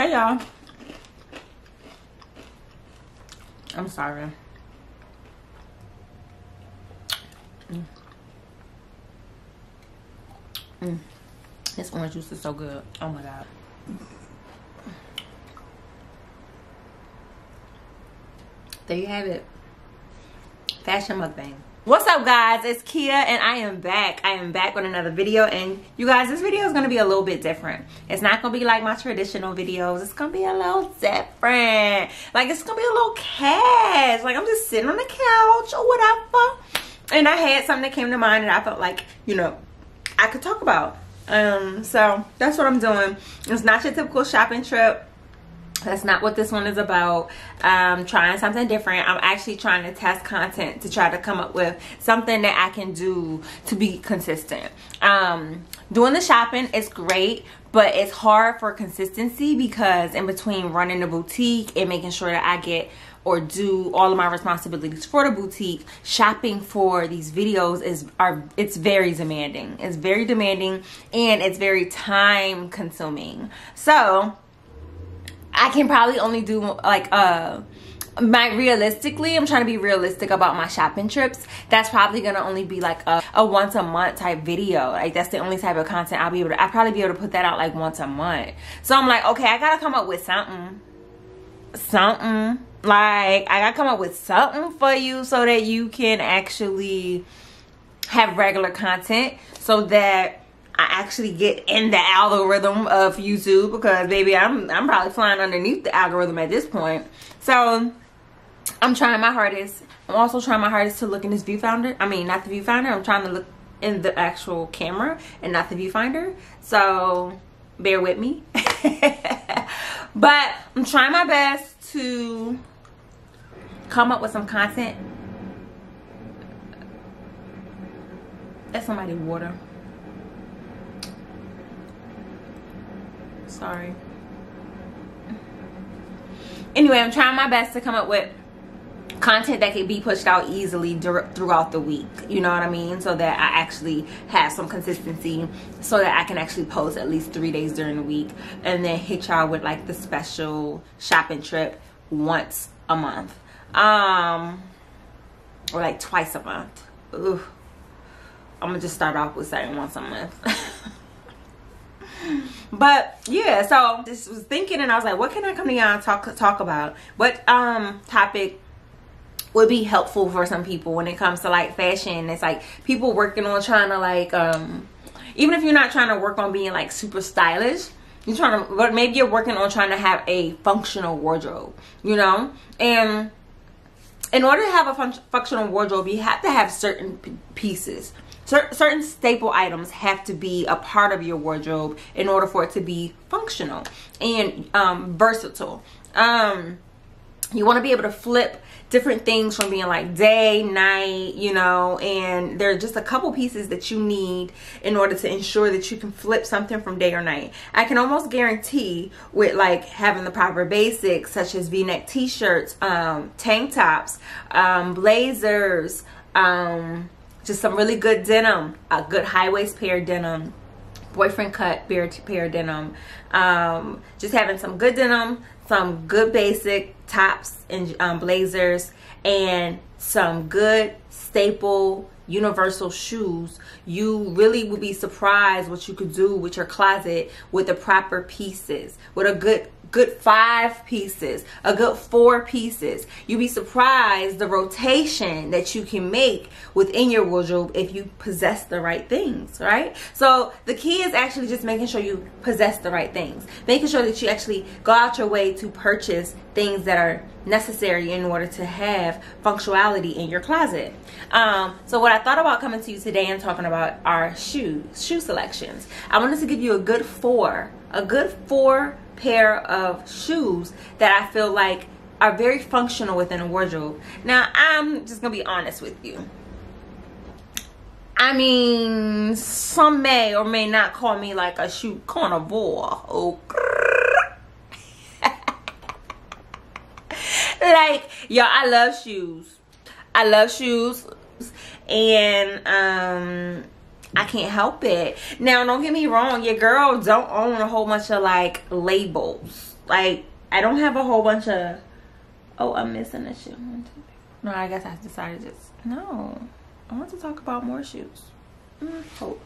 Hey y'all. I'm sorry. This orange juice is so good. Oh my god. There you have it. Fashion mukbang. What's up guys, it's Kia and I am back with another video. And you guys, this video is going to be a little bit different. It's not going to be like my traditional videos. It's going to be a little different. Like, it's going to be a little cash. Like, I'm just sitting on the couch or whatever, and I had something that came to mind and I felt like, you know, I could talk about. So that's what I'm doing. It's not your typical shopping trip. That's not what this one is about. Trying something different. I'm actually trying to test content to try to come up with something that I can do to be consistent. Doing the shopping is great, but it's hard for consistency because in between running the boutique and making sure that I get or do all of my responsibilities for the boutique, shopping for these videos it's very demanding. It's very demanding and it's very time consuming. So I can probably only do like realistically, I'm trying to be realistic about my shopping trips. That's probably gonna only be like a once a month type video. Like, that's the only type of content I'll probably be able to put that out like once a month. So I'm like, okay, I gotta come up with something. Like, I gotta come up with something for you so that you can actually have regular content, so that I actually get in the algorithm of YouTube, because baby, I'm probably flying underneath the algorithm at this point. So I'm trying my hardest. I'm also trying my hardest to look in this viewfinder. I mean, not the viewfinder. I'm trying to look in the actual camera and not the viewfinder. So bear with me. But I'm trying my best to come up with some content. That's somebody's water. Sorry. Anyway, I'm trying my best to come up with content that can be pushed out easily throughout the week. You know what I mean? So that I actually have some consistency, so that I can actually post at least 3 days during the week, and then hit y'all with like the special shopping trip once a month. Or like twice a month. Ooh. I'm gonna just start off with saying once a month. But yeah, so just was thinking, and I was like, what can I come to y'all and talk about? What topic would be helpful for some people when it comes to like fashion? It's like people working on trying to like even if you're not trying to work on being like super stylish, you're trying to, but maybe you're working on trying to have a functional wardrobe, you know? And in order to have a functional wardrobe, you have to have certain pieces. Certain staple items have to be a part of your wardrobe in order for it to be functional and versatile. You want to be able to flip different things from being like day, night, you know, and there are just a couple pieces that you need in order to ensure that you can flip something from day or night. I can almost guarantee with like having the proper basics, such as v-neck t-shirts, tank tops, blazers, just some really good denim, a good high-waist pair of denim, boyfriend cut pair of denim, just having some good denim, some good basic tops and blazers, and some good staple universal shoes. You really will be surprised what you could do with your closet with the proper pieces, with a good 5 pieces, a good 4 pieces. You'll be surprised the rotation that you can make within your wardrobe if you possess the right things, right? So the key is actually just making sure you possess the right things, making sure that you actually go out your way to purchase things that are necessary in order to have functionality in your closet. So what I thought about coming to you today and talking about our shoe selections. I wanted to give you a good 4 pair of shoes that I feel like are very functional within a wardrobe. Now, I'm just gonna be honest with you. I mean, some may or may not call me like a shoe carnivore. Oh, like, yo, I love shoes. I love shoes, and I can't help it. Now, don't get me wrong, your girl don't own a whole bunch of like labels. like, I don't have a whole bunch of, oh, I'm missing a shoe. No, I guess I decided just, no, I want to talk about more shoes. Hope.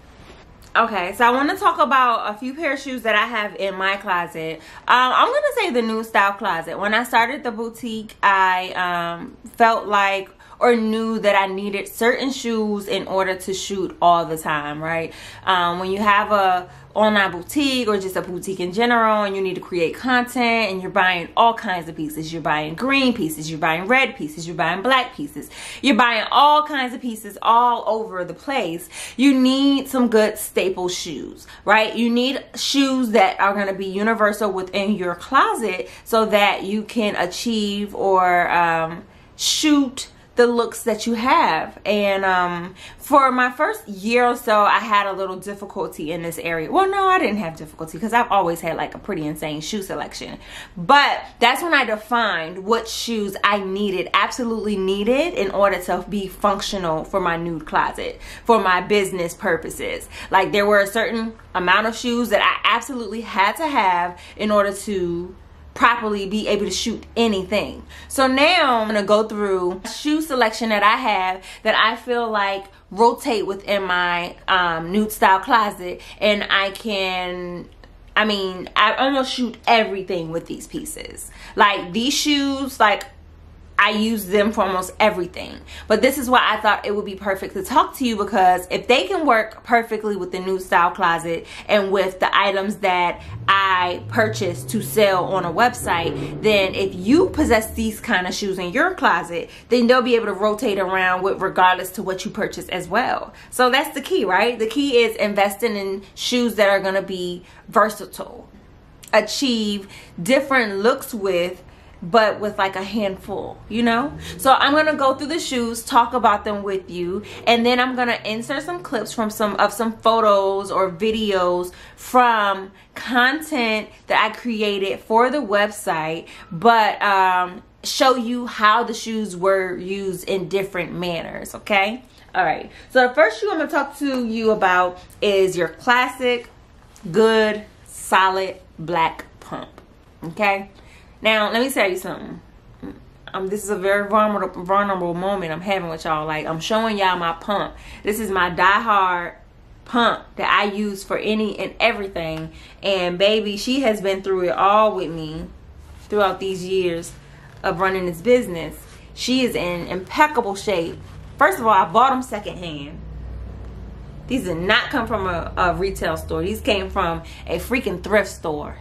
Okay, so I want to talk about a few pair of shoes that I have in my closet. I'm going to say the Nude Style closet. When I started the boutique, I felt like or knew that I needed certain shoes in order to shoot all the time, right? When you have a online boutique or just a boutique in general and you need to create content and you're buying all kinds of pieces, you're buying green pieces, you're buying red pieces, you're buying black pieces, you're buying all kinds of pieces all over the place, you need some good staple shoes, right? You need shoes that are going to be universal within your closet so that you can achieve or shoot the looks that you have. And for my first year or so, I had a little difficulty in this area. Well, no, I didn't have difficulty because I've always had like a pretty insane shoe selection. But that's when I defined what shoes I needed, absolutely needed, in order to be functional for my nude closet, for my business purposes. Like, there were a certain amount of shoes that I absolutely had to have in order to properly be able to shoot anything. So now I'm gonna go through a shoe selection that I have that I feel like rotate within my nude style closet, and I almost shoot everything with these pieces. Like, these shoes, like, I use them for almost everything. But this is why I thought it would be perfect to talk to you, because if they can work perfectly with the Nude Style closet and with the items that I purchase to sell on a website, then if you possess these kind of shoes in your closet, then they'll be able to rotate around with regardless to what you purchase as well. So that's the key, right? The key is investing in shoes that are going to be versatile, achieve different looks but with like a handful, you know? So I'm gonna go through the shoes, talk about them with you, and then I'm gonna insert some clips from some photos or videos from content that I created for the website, but show you how the shoes were used in different manners, okay? All right, so the first shoe I'm gonna talk to you about is your classic, good, solid black pump, okay? Now, let me tell you something. This is a very vulnerable moment I'm having with y'all. Like, I'm showing y'all my pump. This is my die-hard pump that I use for any and everything. And baby, she has been through it all with me throughout these years of running this business. She is in impeccable shape. First of all, I bought them secondhand. These did not come from a retail store. These came from a freaking thrift store.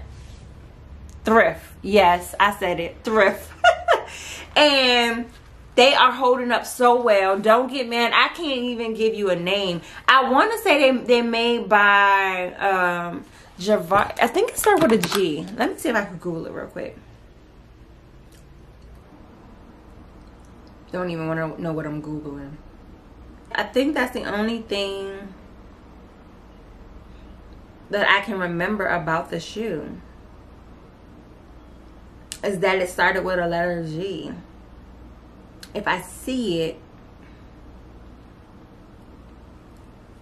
Thrift. Yes, I said it. Thrift. And they are holding up so well. Don't get mad. I can't even give you a name. I want to say they're made by Javad. I think it started with a G. Let me see if I can Google it real quick. Don't even want to know what I'm Googling. I think that's the only thing that I can remember about the shoe, is that it started with a letter G. If I see it,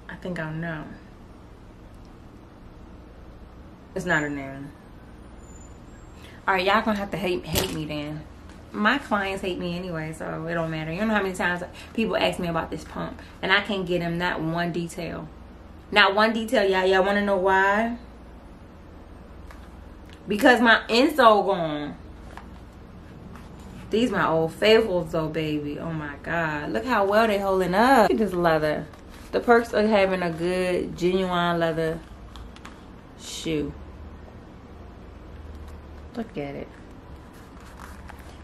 I think I'll know. It's not a name. Alright, y'all gonna have to hate me then. My clients hate me anyway, so it don't matter. You know how many times people ask me about this pump, and I can't get them not one detail. Not one detail, y'all. Y'all wanna know why? Because my insole gone. These my old faithfuls though, baby. Oh my God. Look how well they holding up. Look at this leather. The perks of having a good, genuine leather shoe. Look at it.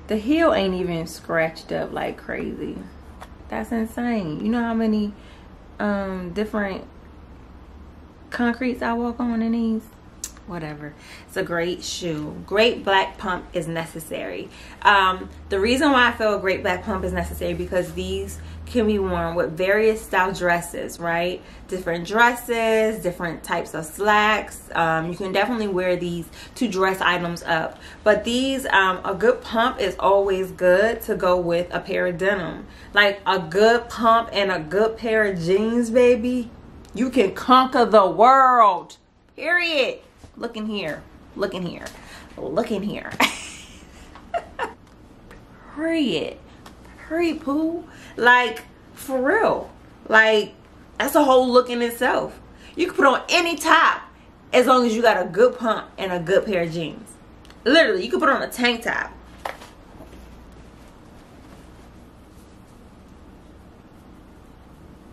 The heel ain't even scratched up like crazy. That's insane. You know how many different concretes I walk on in these? Whatever. It's a great shoe. Great black pump is necessary. The reason why I feel a great black pump is necessary because these can be worn with various style dresses, right? Different dresses, different types of slacks. You can definitely wear these to dress items up. But these, a good pump is always good to go with a pair of denim. Like a good pump and a good pair of jeans, baby. You can conquer the world. Period. Look in here. Look in here. Look in here. Period. Period, poo. Like, for real. Like, that's a whole look in itself. You can put on any top as long as you got a good pump and a good pair of jeans. Literally, you can put on a tank top.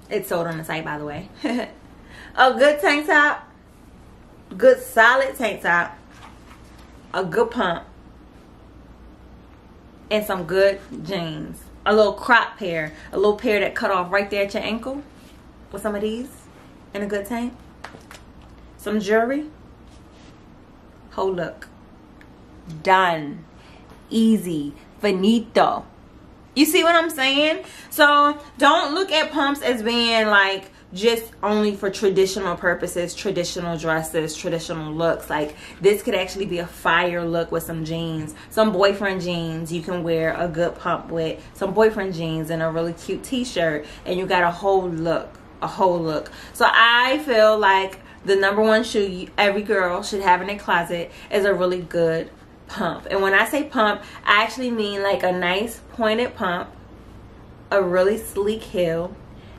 It's sold on the site, by the way. A good tank top, good solid tank top, a good pump, and some good jeans. A little crop pair, a little pair that cut off right there at your ankle with some of these, and a good tank. Some jewelry. Whole look. Done. Easy. Finito. You see what I'm saying? So don't look at pumps as being like just only for traditional purposes, traditional dresses, traditional looks. Like, this could actually be a fire look with some jeans, some boyfriend jeans you can wear a good pump with, some boyfriend jeans and a really cute t-shirt, and you got a whole look, a whole look. So I feel like the number one shoe every girl should have in their closet is a really good pump. And when I say pump, I actually mean like a nice pointed pump, a really sleek heel,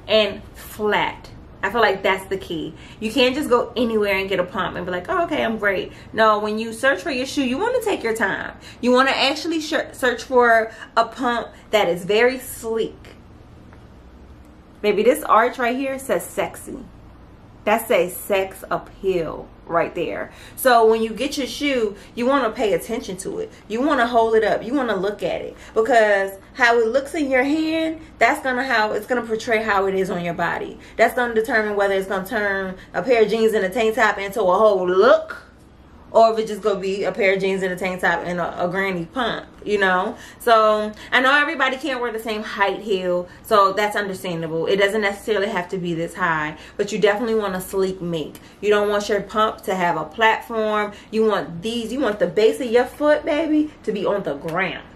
and flat. I feel like that's the key. You can't just go anywhere and get a pump and be like, oh, okay, I'm great. No, when you search for your shoe, you want to take your time. You want to actually search for a pump that is very sleek. Baby, this arch right here says sexy. That says sex appeal right there. So when you get your shoe, you want to pay attention to it. You want to hold it up. You want to look at it, because how it looks in your hand, that's it's gonna portray how it is on your body. That's gonna determine whether it's gonna turn a pair of jeans and a tank top into a whole look, or if it's just gonna be a pair of jeans and a tank top and a granny pump, you know? So I know everybody can't wear the same height heel, so that's understandable. It doesn't necessarily have to be this high, but you definitely want a sleek make. You don't want your pump to have a platform. You want the base of your foot, baby, to be on the ground,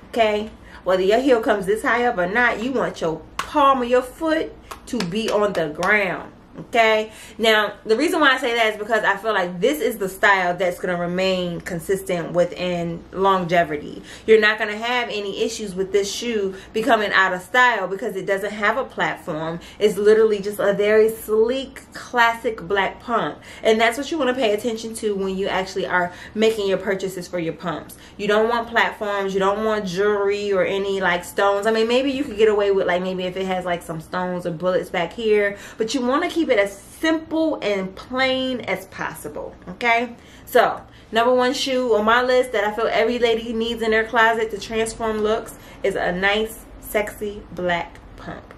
okay? Whether your heel comes this high up or not, you want your palm of your foot to be on the ground. Okay, now the reason why I say that is because I feel like this is the style that's going to remain consistent within longevity. You're not going to have any issues with this shoe becoming out of style because it doesn't have a platform. It's literally just a very sleek, classic black pump. And that's what you want to pay attention to when you actually are making your purchases for your pumps. You don't want platforms. You don't want jewelry or any like stones. I mean, maybe you could get away with like maybe if it has like some stones or bullets back here, but you want to keep it as simple and plain as possible. Okay, so number one shoe on my list that I feel every lady needs in their closet to transform looks is a nice sexy black pump.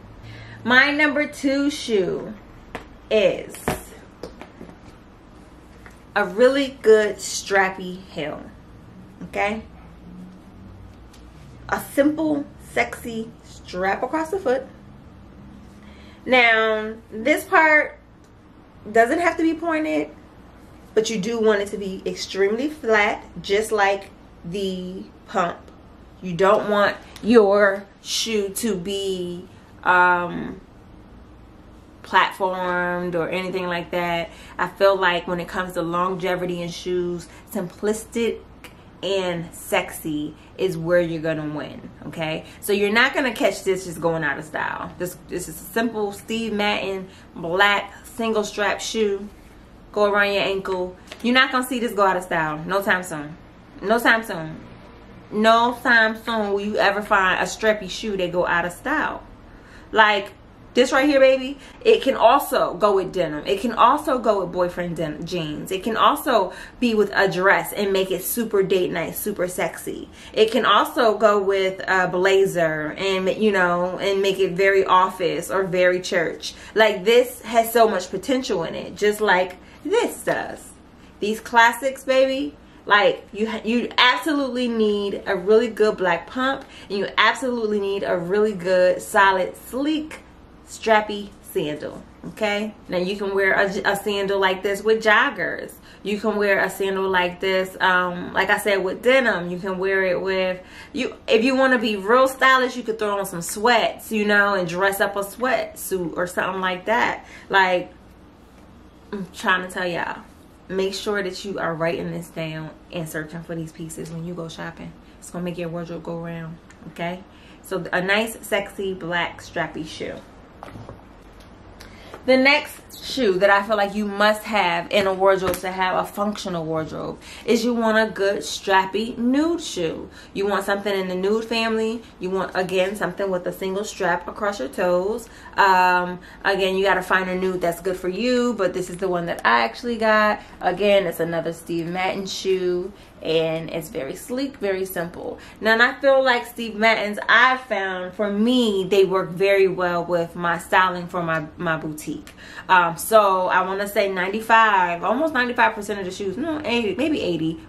My number two shoe is a really good strappy heel. Okay, a simple sexy strap across the foot. Now, this part doesn't have to be pointed, but you do want it to be extremely flat, just like the pump. You don't want your shoe to be platformed or anything like that. I feel like when it comes to longevity in shoes, simplistic and sexy is where you're gonna win. Okay, so you're not gonna catch this just going out of style. This is a simple Steve Madden black single strap shoe, go around your ankle. You're not gonna see this go out of style no time soon. No time soon. No time soon will you ever find a strappy shoe that go out of style. Like this right here, baby, it can also go with denim. It can also go with boyfriend jeans. It can also be with a dress and make it super date night, super sexy. It can also go with a blazer and, you know, and make it very office or very church. Like, this has so much potential in it, just like this does. These classics, baby, like you absolutely need a really good black pump, and you absolutely need a really good, solid, sleek, strappy sandal. Okay, now you can wear a sandal like this with joggers. You can wear a sandal like this like I said, with denim. You can wear it with if you want to be real stylish, you could throw on some sweats, you know, and dress up a sweatsuit or something like that. Like, I'm trying to tell y'all, make sure that you are writing this down and searching for these pieces when you go shopping. It's gonna make your wardrobe go round. Okay, so a nice sexy black strappy shoe. The next shoe that I feel like you must have in a wardrobe to have a functional wardrobe is you want a good strappy nude shoe. You want something in the nude family. You want, again, something with a single strap across your toes. Again, you got to find a nude that's good for you, but this is the one that I actually got. Again, it's another Steve Madden shoe, and it's very sleek, very simple. Now, and I feel like Steve Madden's, I found, for me, they work very well with my styling for my boutique. So I want to say 95, almost 95% of the shoes, no, 80, maybe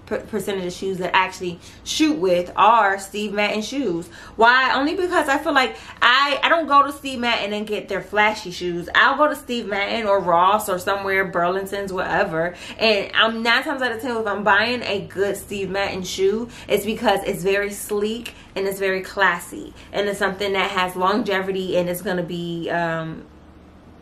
80% of the shoes that I actually shoot with are Steve Madden shoes. Why? Only because I feel like I don't go to Steve Madden and get their flashy shoes. I'll go to Steve Madden or Ross or somewhere, Burlington's, whatever, and I'm 9 times out of 10, if I'm buying a good Steve Madden shoe, it's because it's very sleek and it's very classy, and it's something that has longevity, and it's going to be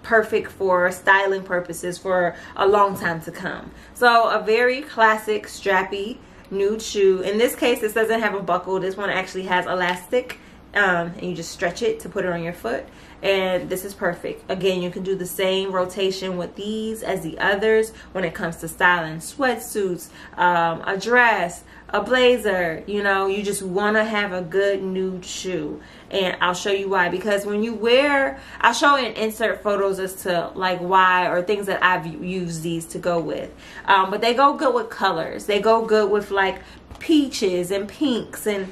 perfect for styling purposes for a long time to come. So a very classic strappy nude shoe. In this case, this doesn't have a buckle. This one actually has elastic, and you just stretch it to put it on your foot, and this is perfect. Again, you can do the same rotation with these as the others when it comes to styling sweatsuits, a dress, a blazer. You know, you just want to have a good nude shoe, and I'll show you why. Because when you wear, I'll show and insert photos as to like why, or things that I've used these to go with, but they go good with colors. They go good with like peaches and pinks and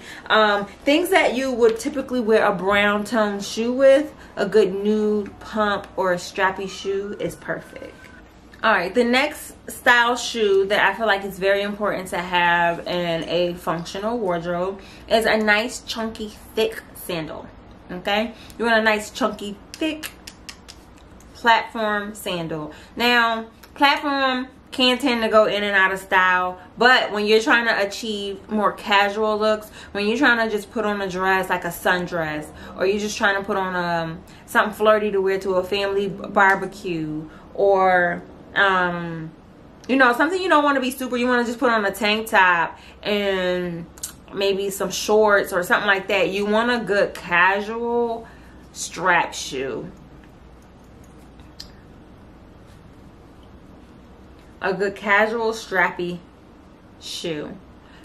things that you would typically wear a brown tone shoe with. A good nude pump or a strappy shoe is perfect. Alright, the next style shoe that I feel like is very important to have in a functional wardrobe is a nice chunky thick sandal. Okay, you want a nice chunky thick platform sandal. Now, platform can tend to go in and out of style, but when you're trying to achieve more casual looks, when you're trying to just put on a dress like a sundress, or you're just trying to put on something flirty to wear to a family barbecue, or you know, something you don't want to be super, you want to just put on a tank top and maybe some shorts or something like that, you want a good casual strap shoe. A good casual strappy shoe.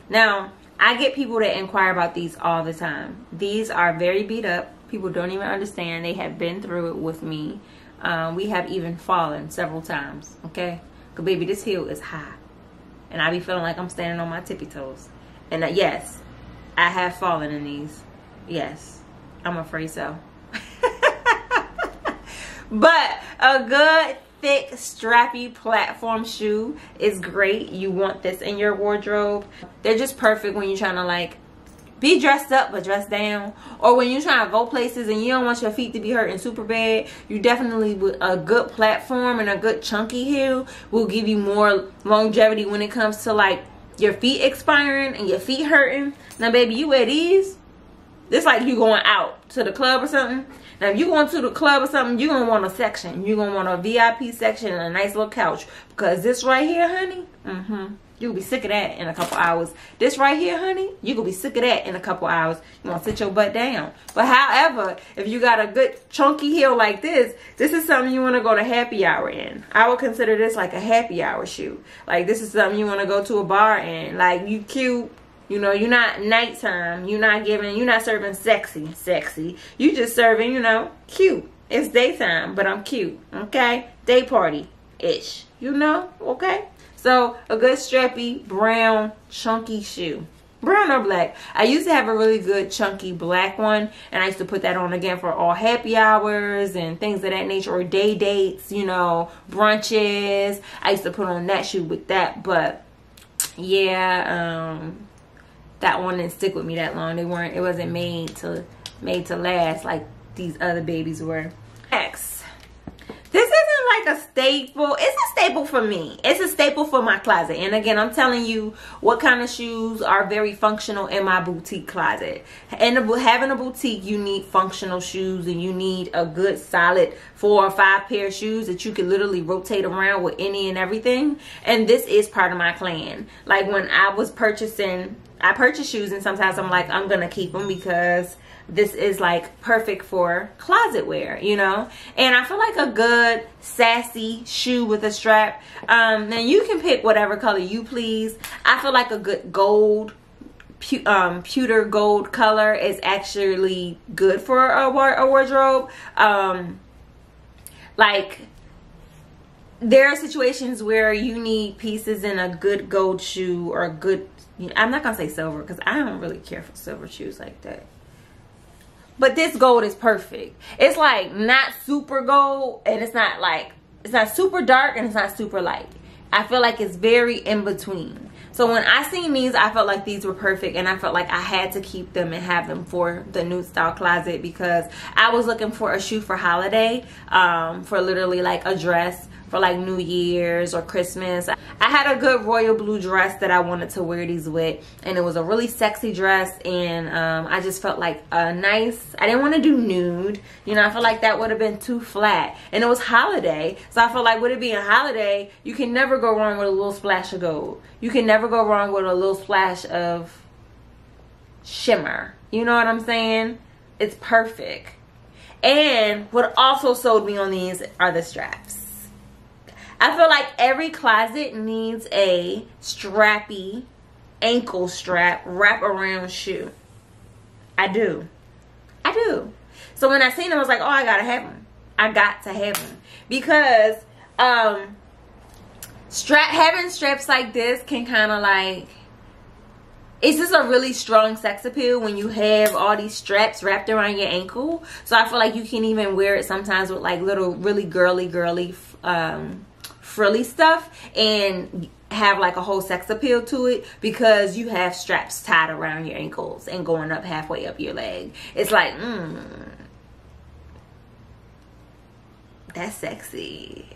Now, I get people that inquire about these all the time. These are very beat up. People don't even understand. They have been through it with me. We have even fallen several times. Okay, because baby, this heel is high, and I be feeling like I'm standing on my tippy toes. And yes, I have fallen in these. Yes, I'm afraid so. But a good thick strappy platform shoe is great. You want this in your wardrobe. They're just perfect when you're trying to like be dressed up but dressed down, or when you're trying to go places and you don't want your feet to be hurting super bad. You definitely, with a good platform and a good chunky heel, will give you more longevity when it comes to like your feet expiring and your feet hurting. Now baby, you wear these, it's like you going out to the club or something. Now, if you're going to the club or something, you're going to want a section. You're going to want a VIP section and a nice little couch. Because this right here, honey, you'll be sick of that in a couple hours. This right here, honey, you're going to be sick of that in a couple hours. You want to sit your butt down. But however, if you got a good chunky heel like this is something you want to go to happy hour in. I would consider this like a happy hour shoe. Like, this is something you want to go to a bar in. Like, you cute. You know, you're not nighttime. You're not serving sexy. You just serving, you know, cute. It's daytime, but I'm cute. Okay? Day party-ish. You know? Okay? So, a good strappy, brown, chunky shoe. Brown or black. I used to have a really good chunky black one, and I used to put that on again for all happy hours and things of that nature, or day dates, you know, brunches. I used to put on that shoe with that, but yeah, that one didn't stick with me that long. It wasn't made to last like these other babies were. Next, this isn't like a staple. It's a staple for me. It's a staple for my closet. And again, I'm telling you what kind of shoes are very functional in my boutique closet. And having a boutique, you need functional shoes, and you need a good solid 4 or 5 pair of shoes that you can literally rotate around with any and everything. And this is part of my plan. Like when I was purchasing, I purchase shoes, and sometimes I'm like, I'm gonna keep them because this is like perfect for closet wear, you know. And I feel like a good sassy shoe with a strap, now you can pick whatever color you please. I feel like a good gold, pewter gold color is actually good for a wardrobe. Like there are situations where you need pieces in a good gold shoe, or a good, I'm not gonna say silver because I don't really care for silver shoes like that. But this gold is perfect. It's like not super gold, and it's not like, it's not super dark, and it's not super light. I feel like it's very in between. So when I seen these, I felt like these were perfect, and I felt like I had to keep them and have them for the nude style closet, because I was looking for a shoe for holiday, for literally like a dress for like New Year's or Christmas. I had a good royal blue dress that I wanted to wear these with, and it was a really sexy dress, and I just felt like a nice, I didn't want to do nude, you know. I felt like that would have been too flat, and it was holiday, so I felt like with it being holiday, you can never go wrong with a little splash of gold. You can never go wrong with a little splash of shimmer, you know what I'm saying? It's perfect. And what also sold me on these are the straps. I feel like every closet needs a strappy ankle strap wrap around shoe. I do. So when I seen them, I was like, oh, I gotta have them. I got to have them, because having straps like this can kind of like, it's just a really strong sex appeal when you have all these straps wrapped around your ankle. So I feel like you can even wear it sometimes with like little really girly frilly stuff, and have like a whole sex appeal to it, because you have straps tied around your ankles and going up halfway up your leg. It's like, that's sexy.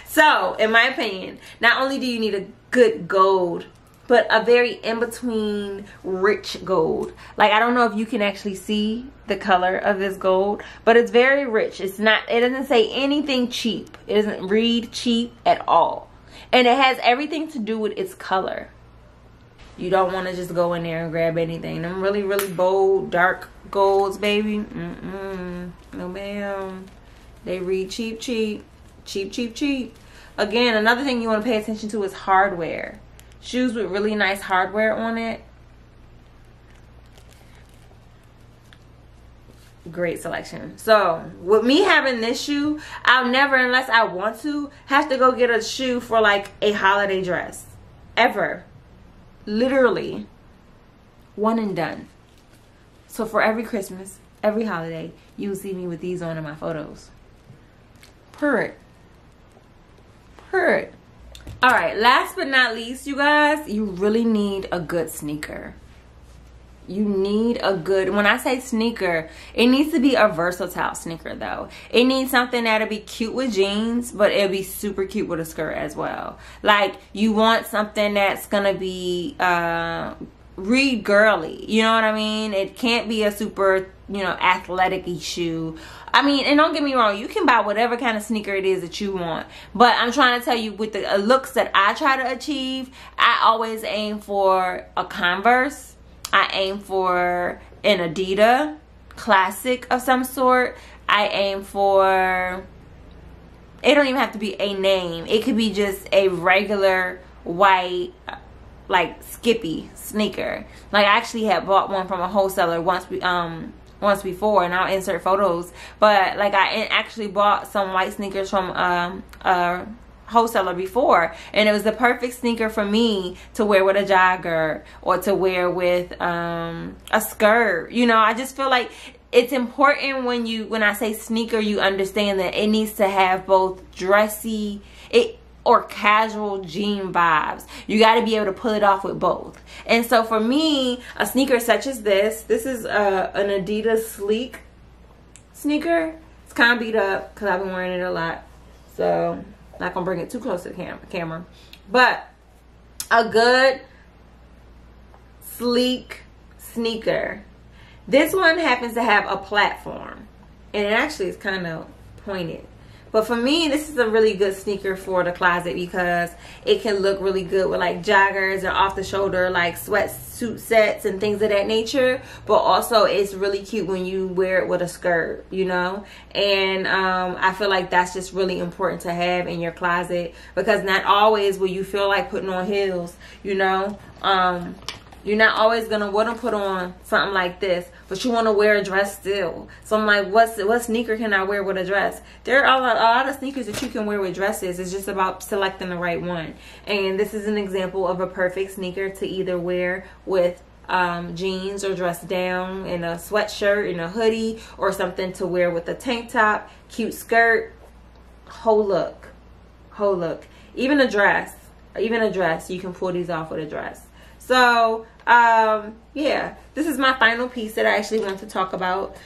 So in my opinion, not only do you need a good gold, but a very in-between rich gold. Like, I don't know if you can actually see the color of this gold, but it's very rich. It's not, it doesn't say anything cheap. It doesn't read cheap at all. And it has everything to do with its color. You don't want to just go in there and grab anything. Them really, really bold, dark golds, baby. No, ma'am. They read cheap, cheap. Cheap, cheap, cheap. Again, another thing you want to pay attention to is hardware. Shoes with really nice hardware on it. Great selection. So with me having this shoe, I'll never, unless I want to, have to go get a shoe for like a holiday dress. Ever. Literally. One and done. So for every Christmas, every holiday, you will see me with these on in my photos. Purr. All right, last but not least, you guys, you really need a good sneaker. You need a good, when I say sneaker, it needs to be a versatile sneaker though. It needs something that'll be cute with jeans, but it'll be super cute with a skirt as well. Like, you want something that's gonna be read girly, you know what I mean? It can't be a super, you know, athletic-y shoe. I mean, and don't get me wrong, you can buy whatever kind of sneaker it is that you want, but I'm trying to tell you, with the looks that I try to achieve, I always aim for a Converse. I aim for an Adidas classic of some sort. I aim for, it don't even have to be a name. It could be just a regular white, like Skippy sneaker. Like, I actually had bought one from a wholesaler once before, and I'll insert photos. But like, I actually bought some white sneakers from a wholesaler before, and it was the perfect sneaker for me to wear with a jogger or to wear with a skirt. You know, I just feel like it's important when I say sneaker, you understand that it needs to have both dressy or casual jean vibes. You got to be able to pull it off with both. And so for me, a sneaker such as this is an Adidas Sleek sneaker. It's kind of beat up because I've been wearing it a lot. So, not going to bring it too close to the camera. But, a good, sleek sneaker. This one happens to have a platform. And it actually is kind of pointed. But for me, this is a really good sneaker for the closet because it can look really good with like joggers and off the shoulder like sweatsuit sets and things of that nature. But also it's really cute when you wear it with a skirt, you know. And I feel like that's just really important to have in your closet because not always will you feel like putting on heels, you know. You're not always gonna want to put on something like this, but you want to wear a dress still. So I'm like, what sneaker can I wear with a dress? There are a lot of sneakers that you can wear with dresses. It's just about selecting the right one. And this is an example of a perfect sneaker to either wear with jeans or dress down in a sweatshirt, in a hoodie, or something to wear with a tank top, cute skirt, whole look. Even a dress, you can pull these off with a dress. So, yeah, this is my final piece that I actually want to talk about.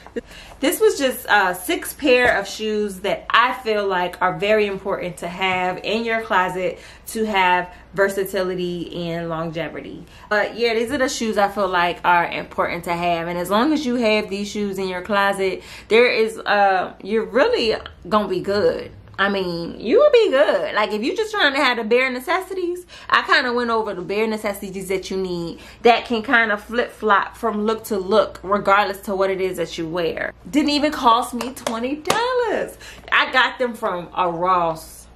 This was just 6 pair of shoes that I feel like are very important to have in your closet to have versatility and longevity. But yeah, these are the shoes I feel like are important to have. And as long as you have these shoes in your closet, you're really gonna be good. I mean, you will be good. Like, if you're just trying to have the bare necessities, I kind of went over the bare necessities that you need that can kind of flip-flop from look to look, regardless to what it is that you wear. Didn't even cost me $20. I got them from a Ross.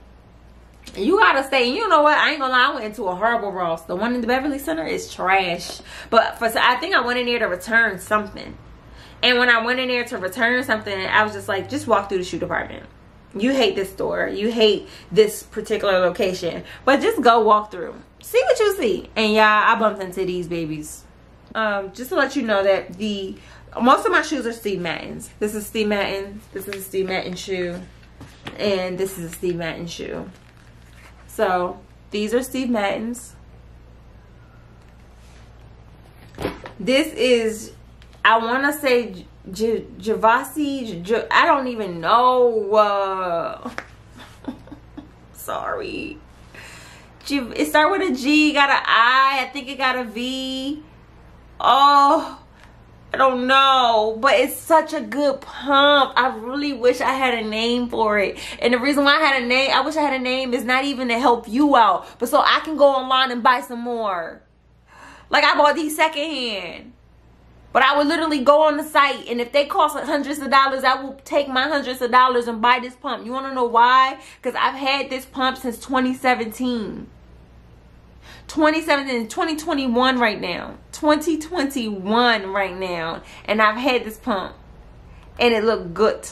You gotta stay. You know what? I ain't gonna lie. I went into a horrible Ross. The one in the Beverly Center is trash. But I think I went in there to return something. And when I went in there to return something, I was just like, just walk through the shoe department. You hate this store. You hate this particular location. But just go walk through. See what you see. And yeah, I bumped into these babies. Just to let you know that most of my shoes are Steve Maddens. This is Steve Madden. This is a Steve Madden shoe. And this is a Steve Madden shoe. So, these are Steve Maddens. This is, I want to say, Javasi, I don't even know. Sorry. It started with a G, got an I think it got a V. Oh, I don't know, but it's such a good pump. I really wish I had a name for it. And the reason why I wish I had a name is not even to help you out, but so I can go online and buy some more. Like, I bought these secondhand. But I would literally go on the site, and if they cost hundreds of dollars, I will take my hundreds of dollars and buy this pump. You want to know why? Because I've had this pump since 2017. 2021 right now. 2021 right now. And I've had this pump. And it looked good.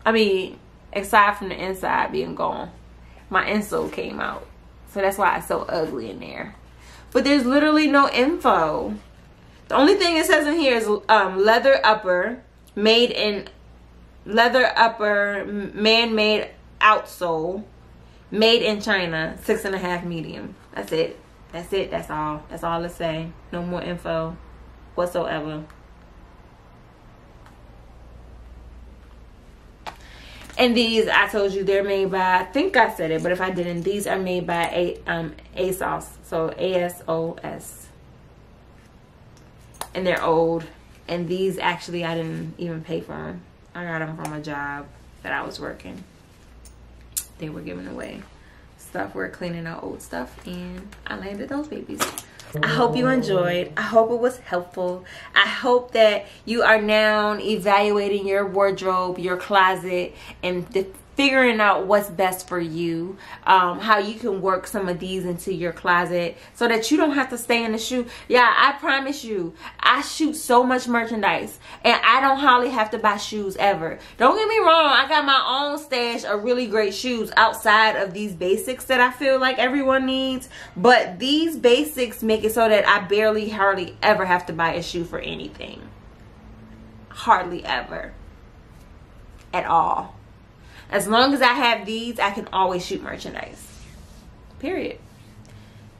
I mean, aside from the inside being gone. My insole came out. So that's why it's so ugly in there. But there's literally no info. The only thing it says in here is leather upper, man-made outsole, made in China, 6.5 medium. That's it. That's all. That's all it say. No more info whatsoever. And these, I told you, they're made by, I think I said it, but if I didn't, these are made by ASOS. So ASOS. And they're old. And these, actually, I didn't even pay for them. I got them from a job that I was working. They were giving away stuff. We're cleaning out old stuff. And I landed those babies. I hope you enjoyed. I hope it was helpful. I hope that you are now evaluating your wardrobe, your closet, and figuring out what's best for you, how you can work some of these into your closet so that you don't have to stay in the shoe. Yeah, I promise you, I shoot so much merchandise and I don't hardly have to buy shoes ever. Don't get me wrong, I got my own stash of really great shoes outside of these basics that I feel like everyone needs, but these basics make it so that I hardly ever have to buy a shoe for anything. Hardly ever. At all. As long as I have these, I can always shoot merchandise. Period.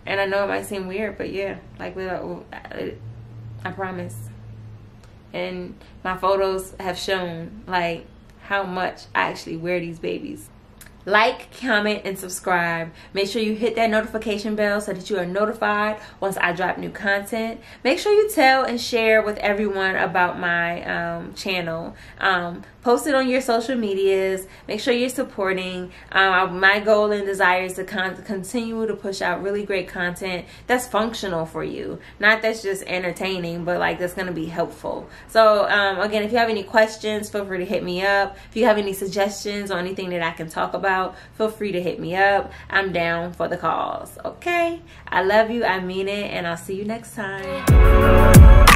And I know it might seem weird, but yeah, like I promise. And my photos have shown like how much I actually wear these babies. Like, comment, and subscribe. Make sure you hit that notification bell so that you are notified once I drop new content. Make sure you tell and share with everyone about my channel. Post it on your social medias. Make sure you're supporting. My goal and desire is to continue to push out really great content that's functional for you. Not that's just entertaining, but like that's going to be helpful. So again, if you have any questions, feel free to hit me up. If you have any suggestions or anything that I can talk about, feel free to hit me up. I'm down for the cause. Okay? I love you. I mean it. And I'll see you next time.